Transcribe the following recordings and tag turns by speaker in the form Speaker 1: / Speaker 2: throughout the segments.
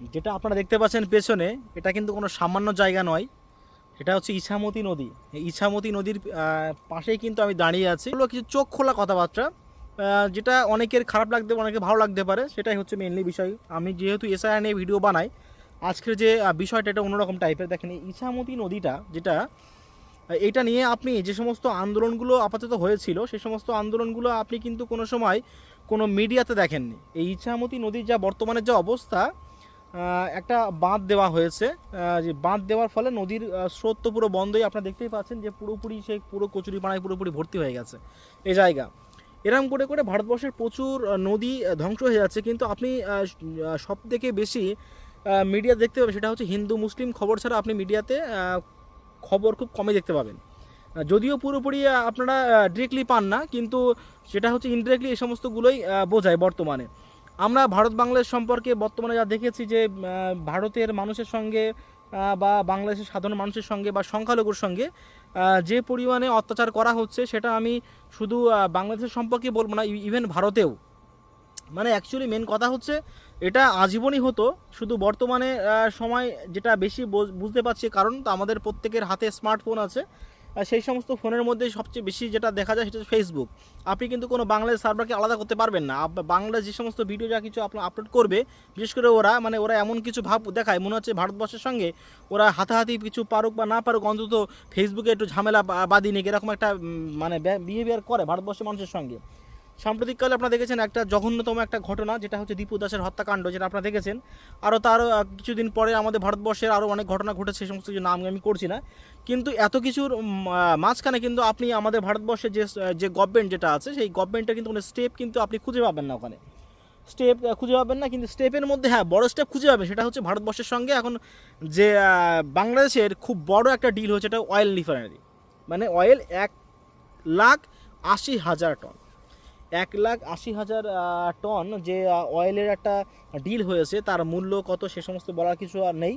Speaker 1: যেটা আপনারা দেখতে পাচ্ছেন পেছনে, এটা কিন্তু কোনো সামান্য জায়গা নয়। এটা হচ্ছে ইছামতি নদী। এই ইছামতি নদীর পাশেই কিন্তু আমি দাঁড়িয়ে আছি। এগুলো কিছু চোখ খোলা কথাবার্তা, যেটা অনেকের খারাপ লাগতে অনেকের ভালো লাগতে পারে, সেটাই হচ্ছে মেনলি বিষয়। আমি যেহেতু এসআইআর নিয়ে ভিডিও বানাই, আজকের যে বিষয়টা এটা অন্যরকম টাইপের। দেখেন এই ইছামতি নদীটা যেটা, এটা নিয়ে আপনি যে সমস্ত আন্দোলনগুলো আপাতত হয়েছিল, সেই সমস্ত আন্দোলনগুলো আপনি কিন্তু কোনো সময় কোনো মিডিয়াতে দেখেননি। এই ইছামতি নদীর যা বর্তমানে যে অবস্থা, একটা বাঁধ দেওয়া হয়েছে। যে বাঁধ দেওয়ার ফলে নদীর স্রোত তো পুরো বন্ধই, আপনারা দেখতেই পাচ্ছেন যে পুরোপুরি সে পুরো কচুরিপানায় পুরোপুরি ভর্তি হয়ে গেছে এই জায়গা। এরম করে করে ভারতবর্ষের প্রচুর নদী ধ্বংস হয়ে যাচ্ছে। কিন্তু আপনি সব থেকে বেশি মিডিয়া দেখতে পাবেন সেটা হচ্ছে হিন্দু মুসলিম খবর ছাড়া আপনি মিডিয়াতে খবর খুব কমই দেখতে পাবেন। যদিও পুরোপুরি আপনারা ডিরেক্টলি পান না, কিন্তু সেটা হচ্ছে ইনডিরেক্টলি এই সমস্তগুলোই বোঝায় বর্তমানে। আমরা ভারত বাংলাদেশ সম্পর্কে বর্তমানে যা দেখেছি যে ভারতের মানুষের সঙ্গে বা বাংলাদেশের সাধারণ মানুষের সঙ্গে বা সংখ্যালঘুর সঙ্গে যে পরিমাণে অত্যাচার করা হচ্ছে, সেটা আমি শুধু বাংলাদেশের সম্পর্কে বলবো না, ইভেন ভারতেও। মানে অ্যাকচুয়ালি মেন কথা হচ্ছে এটা আজীবনই হতো, শুধু বর্তমানে সময় যেটা বেশি বুঝতে পারছি, কারণ তো আমাদের প্রত্যেকের হাতে স্মার্টফোন আছে। সেই সমস্ত ফোনের মধ্যে সবচেয়ে বেশি যেটা দেখা যায় সেটা হচ্ছে ফেসবুক। আপনি কিন্তু কোনো বাংলাদেশ সার্ভারকে আলাদা করতে পারবেন না। বাংলাদেশ যে সমস্ত ভিডিও যা কিছু আপলোড করবে, বিশেষ করে ওরা এমন কিছু ভাব দেখায়, মনে হচ্ছে ভারতবর্ষের সঙ্গে ওরা হাতাহাতি কিছু পারুক বা না পারুক, অন্তত ফেসবুকে একটু ঝামেলা বাদিয়ে নিক, এরকম একটা মানে বিহেভিয়ার করে ভারতবর্ষের মানুষের সঙ্গে। সাম্প্রতিককালে আপনারা দেখেছেন একটা জঘন্যতম একটা ঘটনা, যেটা হচ্ছে দীপু দাসের হত্যাকাণ্ড, যেটা আপনারা দেখেছেন। আরও তারও কিছুদিন পরে আমাদের ভারতবর্ষের আরও অনেক ঘটনা ঘটেছে, সেই সমস্ত কিছু নাম আমি করছি না। কিন্তু এত কিছুর মাঝখানে কিন্তু আপনি আমাদের ভারতবর্ষের যে গভর্নমেন্ট যেটা আছে, সেই গভর্নমেন্টের কিন্তু কোনো স্টেপ কিন্তু আপনি খুঁজে পাবেন না ওখানে। স্টেপ খুঁজে পাবেন না, কিন্তু স্টেপের মধ্যে হ্যাঁ বড় স্টেপ খুঁজে পাবেন, সেটা হচ্ছে ভারতবর্ষের সঙ্গে এখন যে বাংলাদেশের খুব বড় একটা ডিল হয়েছে, এটা অয়েল রিফাইনারি। মানে অয়েল 1,80,000 টন, 1,80,000 টন যে অয়েলের একটা ডিল হয়েছে, তার মূল্য কত সে সমস্ত বলার কিছু আর নেই।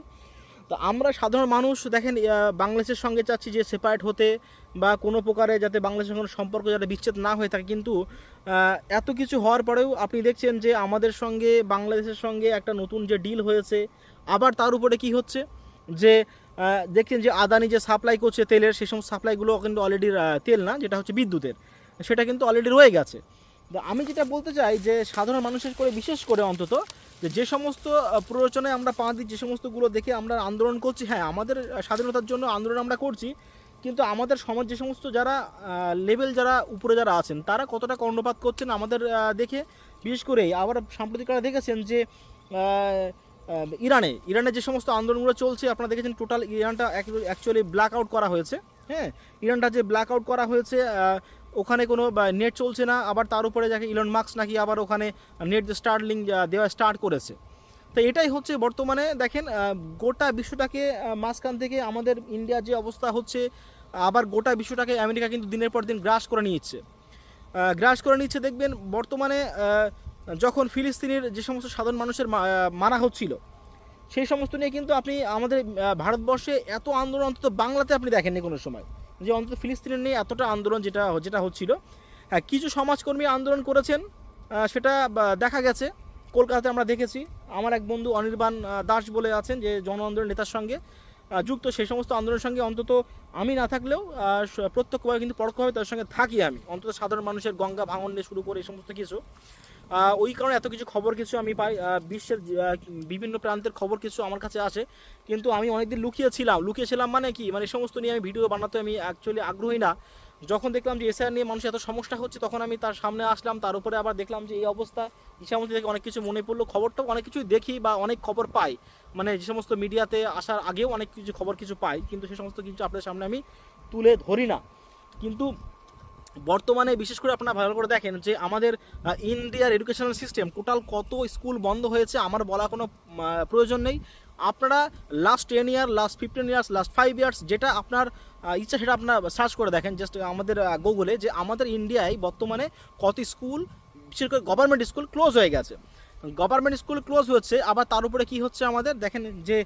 Speaker 1: তো আমরা সাধারণ মানুষ দেখেন বাংলাদেশের সঙ্গে চাচ্ছি যে সেপারেট হতে, বা কোনো প্রকারে যাতে বাংলাদেশের কোনো সম্পর্ক যাতে বিচ্ছেদ না হয়ে থাকে, কিন্তু এত কিছু হওয়ার পরেও আপনি দেখছেন যে আমাদের সঙ্গে বাংলাদেশের সঙ্গে একটা নতুন যে ডিল হয়েছে, আবার তার উপরে কি হচ্ছে যে দেখছেন যে আদানি যে সাপ্লাই করছে তেলের, সেই সমস্ত সাপ্লাইগুলো কিন্তু অলরেডি তেল না, যেটা হচ্ছে বিদ্যুতের, সেটা কিন্তু অলরেডি রয়ে গেছে। আমি যেটা বলতে চাই যে সাধারণ মানুষের করে বিশেষ করে অন্তত যে সমস্ত প্ররোচনায় আমরা পা দিই, যে সমস্তগুলো দেখে আমরা আন্দোলন করছি, হ্যাঁ আমাদের স্বাধীনতার জন্য আন্দোলন আমরা করছি, কিন্তু আমাদের সমাজ যে সমস্ত যারা লেভেল যারা উপরে যারা আছেন, তারা কতটা কর্ণপাত করছেন আমাদের দেখে। বিশেষ করে আবার সাম্প্রতিককালে দেখেছেন যে ইরানে যে সমস্ত আন্দোলনগুলো চলছে, আপনারা দেখেছেন টোটাল ইরানটা অ্যাকচুয়ালি ব্ল্যাক আউট করা হয়েছে। হ্যাঁ, ইরানটা যে ব্ল্যাক আউট করা হয়েছে, ওখানে কোনো নেট চলছে না। আবার তার উপরে যাকে ইলন মাস্ক নাকি আবার ওখানে নেট স্টার্লিং দেওয়া স্টার্ট করেছে। তো এটাই হচ্ছে বর্তমানে দেখেন গোটা বিশ্বটাকে মাঝখান থেকে আমাদের ইন্ডিয়ার যে অবস্থা হচ্ছে, আবার গোটা বিশ্বটাকে আমেরিকা কিন্তু দিনের পর দিন গ্রাস করে নিচ্ছে। দেখবেন বর্তমানে যখন ফিলিস্তিনের যে সমস্ত সাধারণ মানুষের মারা হচ্ছিল, সেই সমস্ত নিয়ে কিন্তু আপনি আমাদের ভারতবর্ষে এত আন্দোলন অন্তত বাংলাতে আপনি দেখেননি কোনো সময়, যে অন্তত ফিলিস্তিনের নিয়ে এতটা আন্দোলন যেটা হচ্ছিল। হ্যাঁ, কিছু সমাজকর্মী আন্দোলন করেছেন, সেটা দেখা গেছে কলকাতাতে আমরা দেখেছি। আমার এক বন্ধু অনির্বাণ দাস বলে আছেন, যে জন আন্দোলন নেতার সঙ্গে যুক্ত। সেই সমস্ত আন্দোলনের সঙ্গে অন্তত আমি না থাকলেও প্রত্যক্ষভাবে কিন্তু পরোক্ষভাবে তার সঙ্গে থাকি আমি, অন্তত সাধারণ মানুষের গঙ্গা ভাঙন নিয়ে শুরু করে এই সমস্ত কিছু। ওই কারণে এত কিছু খবর কিছু আমি পাই, বিশ্বের বিভিন্ন প্রান্তের খবর কিছু আমার কাছে আসে। কিন্তু আমি অনেকদিন লুকিয়েছিলাম মানে কি, মানে এই সমস্ত নিয়ে আমি ভিডিও বানাতে আমি অ্যাকচুয়ালি আগ্রহী না। যখন দেখলাম যে এসআইআর নিয়ে মানুষ এত সমস্যা হচ্ছে, তখন আমি তার সামনে আসলাম। তার উপরে আবার দেখলাম যে এই অবস্থা, ইচ্ছামতি থেকে অনেক কিছু মনে পড়লো। খবরটা অনেক কিছুই দেখি বা অনেক খবর পাই, মানে যে সমস্ত মিডিয়াতে আসার আগেও অনেক কিছু খবর কিছু পাই, কিন্তু সে সমস্ত কিছু আপনাদের সামনে আমি তুলে ধরি না। কিন্তু বর্তমানে বিশেষ করে আপনারা ভালো করে দেখেন যে আমাদের ইন্ডিয়ার এডুকেশনাল সিস্টেম টোটাল কত স্কুল বন্ধ হয়েছে আমার বলা কোনো প্রয়োজন নেই। আপনারা লাস্ট 10 ইয়ার, লাস্ট 15 ইয়ার্স, লাস্ট 5 ইয়ার্স যেটা আপনার ইচ্ছা সেটা আপনার সার্চ করে দেখেন জাস্ট আমাদের গুগলে, যে আমাদের ইন্ডিয়ায় বর্তমানে কত স্কুল, বিশেষ করে গভর্নমেন্ট স্কুল ক্লোজ হয়ে গেছে। গভর্নমেন্ট স্কুল ক্লোজ হচ্ছে, আবার তার উপরে কি হচ্ছে আমাদের দেখেন যে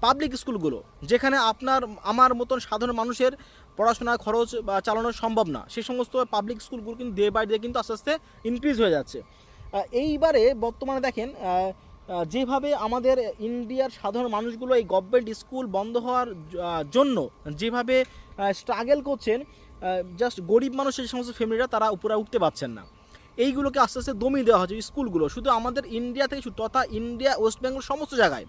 Speaker 1: পাবলিক স্কুলগুলো, যেখানে আপনার আমার মতন সাধারণ মানুষের পড়াশোনা খরচ বা চালানো সম্ভব না, সেই সমস্ত পাবলিক স্কুলগুলো কিন্তু ডে বাই ডে কিন্তু আস্তে আস্তে ইনক্রিজ হয়ে যাচ্ছে। এইবারে বর্তমানে দেখেন যেভাবে আমাদের ইন্ডিয়ার সাধারণ মানুষগুলো এই গভর্নমেন্ট স্কুল বন্ধ হওয়ার জন্য যেভাবে স্ট্রাগল করছেন, জাস্ট গরিব মানুষের যে সমস্ত ফ্যামিলিরা তারা উপরে উঠতে পারছেন না, এইগুলোকে আস্তে আস্তে দমিয়ে দেওয়া হচ্ছে স্কুলগুলো। শুধু আমাদের ইন্ডিয়া থেকে তথা ইন্ডিয়া ওয়েস্ট বেঙ্গল সমস্ত জায়গায়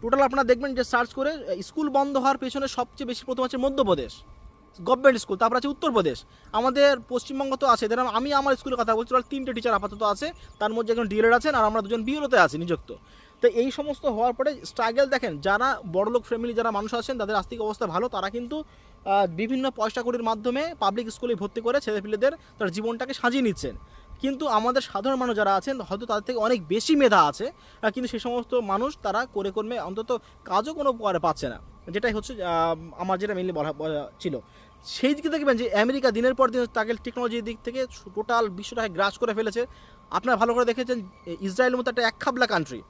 Speaker 1: টোটাল আপনারা দেখবেন যে সার্চ করে স্কুল বন্ধ হওয়ার পেছনে সবচেয়ে বেশি প্রথম আছে মধ্যপ্রদেশ গভর্নমেন্ট স্কুল, তারপর আছে উত্তরপ্রদেশ, আমাদের পশ্চিমবঙ্গ তো আছে। ধরুন আমি আমার স্কুলের কথা বলছি, টোটাল 3টে টিচার আপাতত আছে, তার মধ্যে একজন ডিএলএড আছেন আর আমরা দুজন বিএলওতে আছি নিযুক্ত। তো এই সমস্ত হওয়ার পরে স্ট্রাগল দেখেন, যারা বড়লোক ফ্যামিলি যারা মানুষ আছেন তাদের আর্থিক অবস্থা ভালো, তারা কিন্তু বিভিন্ন পয়সা কড়ির মাধ্যমে পাবলিক স্কুলে ভর্তি করে ছেলেপিলেদের তার জীবনটাকে সাজিয়ে নিচ্ছেন। কিন্তু আমাদের সাধারণ মানুষ যারা আছেন হয়তো তাদের থেকে অনেক বেশি মেধা আছে, কিন্তু সেই সমস্ত মানুষ তারা করে কর্মে অন্তত কাজও কোনো পাচ্ছে না, যেটাই হচ্ছে আমার যেটা মেনলি বলা ছিল। সেই দিকে দেখবেন যে আমেরিকা দিনের পর দিন তাকে টেকনোলজির দিক থেকে টোটাল বিশ্বটাকে গ্রাস করে ফেলেছে। আপনারা ভালো করে দেখেছেন ইসরায়েলের মতো একটা একখাবলা কান্ট্রি,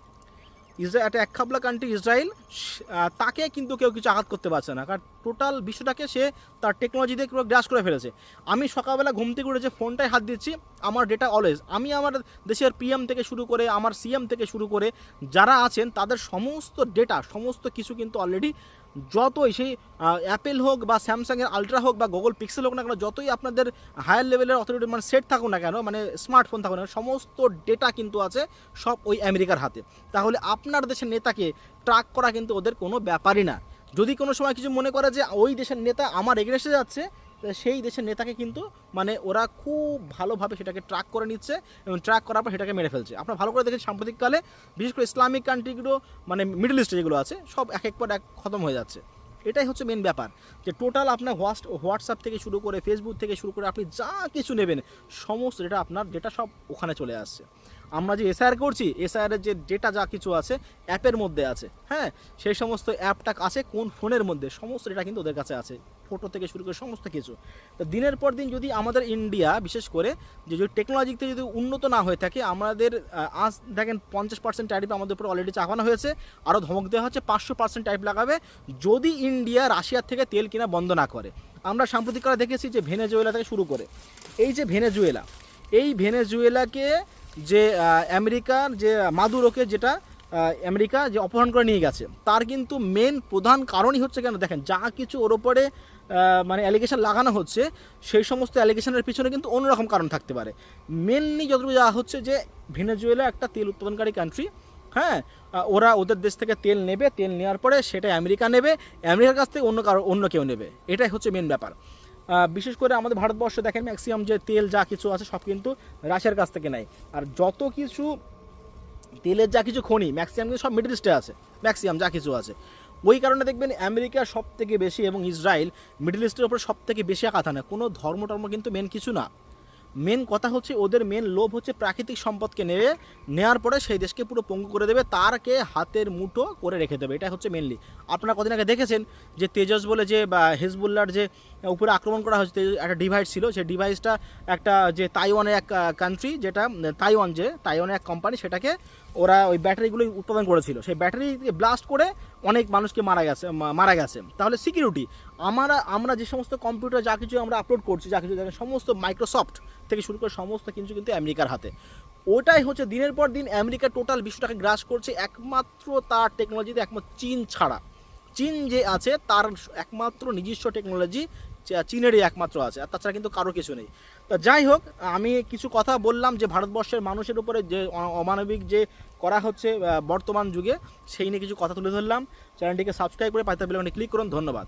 Speaker 1: ইসরায়েল, তাকে কিন্তু কেউ কিছু আঘাত করতে পারছে না, কারণ টোটাল বিশ্বটাকে সে তার টেকনোলজি দিয়ে গ্রাস করে ফেলেছে। আমি সকালবেলা ঘুম থেকে উঠে যে ফোনটায় হাত দিচ্ছি, আমার ডেটা অলওয়েজ, আমি আমার দেশের পিএম থেকে শুরু করে আমার সিএম থেকে শুরু করে যারা আছেন তাদের সমস্ত ডেটা সমস্ত কিছু কিন্তু অলরেডি, যতই সেই অ্যাপেল হোক বা স্যামসাংয়ের আলট্রা হোক বা গুগল পিক্সেল হোক না কেন, যতই আপনাদের হায়ার লেভেলের অথরিটি মানে সেট থাকুক না কেন, মানে স্মার্টফোন থাকুক না কেন, সমস্ত ডেটা কিন্তু আছে সব ওই আমেরিকার হাতে। তাহলে আপনার দেশের নেতাকে ট্র্যাক করা কিন্তু ওদের কোনো ব্যাপারই না। যদি কোনো সময় কিছু মনে করে যে ওই দেশের নেতা আমার এগেনস্টে যাচ্ছে, সেই দেশের নেতাকে কিন্তু মানে ওরা খুব ভালোভাবে সেটাকে ট্র্যাক করে নিচ্ছে এবং ট্র্যাক করার পর সেটাকে মেরে ফেলছে। আপনারা ভালো করে দেখেন সাম্প্রতিককালে বিশেষ করে ইসলামিক কান্ট্রিগুলো মানে মিডল ইস্টে যেগুলো আছে সব এক পর এক খতম হয়ে যাচ্ছে। এটাই হচ্ছে মেন ব্যাপার, যে টোটাল আপনার হোয়াটসঅ্যাপ থেকে শুরু করে ফেসবুক থেকে শুরু করে আপনি যা কিছু নেবেন সমস্ত ডেটা আপনার ডেটা সব ওখানে চলে আসছে। আমরা যে এসআইআর করছি, এসআইআরের যে ডেটা যা কিছু আছে অ্যাপের মধ্যে আছে, হ্যাঁ, সেই সমস্ত অ্যাপটা আছে কোন ফোনের মধ্যে সমস্ত ডেটা কিন্তু ওদের কাছে আছে, ফটো থেকে শুরু করে সমস্ত কিছু। তো দিনের পর দিন যদি আমাদের ইন্ডিয়া বিশেষ করে যে যদি টেকনোলজিতে যদি উন্নত না হয়ে থাকে, আমাদের আজ দেখেন 50% ট্যারিফ আমাদের উপর অলরেডি চাপানো হয়েছে, আরও ধমক দেওয়া হচ্ছে 500% ট্যারিফ লাগাবে যদি ইন্ডিয়া রাশিয়ার থেকে তেল কিনা বন্ধ না করে। আমরা সাম্প্রতিককালে দেখেছি যে ভেনেজুয়েলা থেকে শুরু করে এই যে ভেনেজুয়েলাকে যে আমেরিকার যে মাদুরোকে যেটা আমেরিকা যে অপহরণ করে নিয়ে গেছে, তার কিন্তু মেন প্রধান কারণই হচ্ছে কেন দেখেন, যা কিছু ওর ওপরে মানে অ্যালিগেশন লাগানো হচ্ছে সেই সমস্ত অ্যালিগেশনের পিছনে কিন্তু অন্যরকম কারণ থাকতে পারে। মেনলি যতটুকু যা হচ্ছে যে ভেনেজুয়েলা একটা তেল উৎপাদনকারী কান্ট্রি, হ্যাঁ, ওরা ওদের দেশ থেকে তেল নেবে, তেল নেওয়ার পরে সেটা আমেরিকা নেবে, আমেরিকার কাছ থেকে অন্য কেউ নেবে, এটাই হচ্ছে মেন ব্যাপার। বিশেষ করে আমাদের ভারতবর্ষে দেখেন ম্যাক্সিমাম যে তেল যা কিছু আছে সব কিন্তু রাশিয়ার কাছ থেকে নেয়, আর যত কিছু তেলের যা কিছু খনি ম্যাক্সিমাম কিন্তু সব মিডল ইস্টে আছে, ম্যাক্সিমাম যা কিছু আছে। ওই কারণে দেখবেন আমেরিকা সব থেকে বেশি এবং ইসরায়েল মিডল ইস্টের ওপর সব থেকে বেশি আঘাত আনে। কোনো ধর্ম কিন্তু মেন কিছু না, মেন কথা হচ্ছে ওদের মেন লোভ হচ্ছে প্রাকৃতিক সম্পদকে নেওয়ার পরে সেই দেশকে পুরো পঙ্গু করে দেবে, তারকে হাতের মুঠো করে রেখে দেবে, এটা হচ্ছে মেনলি। আপনারা কদিন আগে দেখেছেন যে তেজস বলে যে বা হিজবুল্লাহর যে উপরে আক্রমণ করা হয়েছে, একটা ডিভাইস ছিল, সেই ডিভাইসটা একটা যে তাইওয়ানের এক কান্ট্রি, যেটা তাইওয়ানের এক কোম্পানি, সেটাকে ওরা ওই ব্যাটারিগুলো উৎপাদন করেছিল, সেই ব্যাটারি ব্লাস্ট করে অনেক মানুষকে মারা গেছে। তাহলে সিকিউরিটি আমরা যে সমস্ত কম্পিউটার যা কিছু আমরা আপলোড করছি, যা কিছু দেখেন সমস্ত মাইক্রোসফট থেকে শুরু করে সমস্ত কিছু কিন্তু আমেরিকার হাতে। ওটাই হচ্ছে দিনের পর দিন আমেরিকা টোটাল বিশ্বটাকে গ্রাস করছে, একমাত্র তার টেকনোলজিতে একমাত্র চীন ছাড়া। চীন যে আছে তার একমাত্র নিজস্ব টেকনোলজি চীনেরই একমাত্র আছে, আর তাছাড়া কিন্তু কারো কিছু নেই। তো যাই হোক, আমি কিছু কথা বললাম যে ভারতবর্ষের মানুষের উপরে যে অমানবিক যে করা হচ্ছে বর্তমান যুগে, সেই নিয়ে কিছু কথা তুলে ধরলাম। চ্যানেলটিকে সাবস্ক্রাইব করে পাশে বেল আইকনে ক্লিক করুন। ধন্যবাদ।